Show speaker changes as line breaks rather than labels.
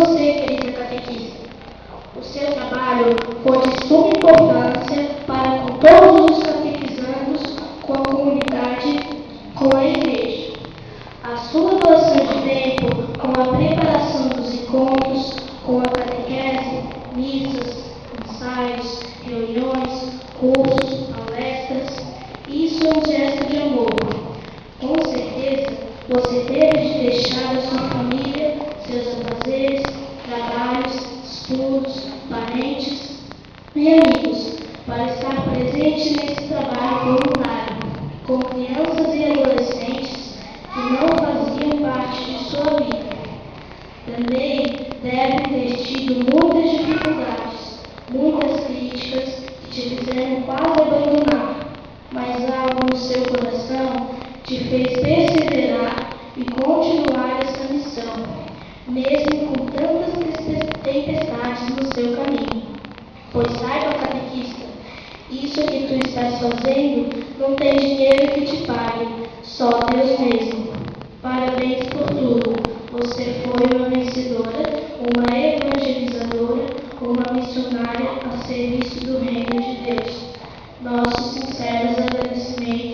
você, querida catequista. O seu trabalho foi de suma importância para com todos os catequizandos, com a comunidade, com a igreja. A sua doação de tempo com a preparação dos encontros, com a catequese, missas, ensaios, reuniões, cursos, palestras, isso é um gesto de amor. Com certeza, você deve de deixar a sua família, seus afazeres, trabalhos, estudos, parentes e amigos para estar presente nesse trabalho voluntário, com crianças e adolescentes que não faziam parte de sua vida. Também deve ter tido muitas dificuldades, muitas críticas que te fizeram quase abandonar, mas algo no seu coração te fez perseverar e continuar essa missão, mesmo com tantas tempestades no seu caminho. Pois saiba, catequista, isso que tu estás fazendo não tem dinheiro que te pague, só Deus mesmo. Parabéns por tudo. Você foi uma vencedora, uma evangelizadora, uma missionária a serviço do reino de Deus. Nossos sinceros agradecimentos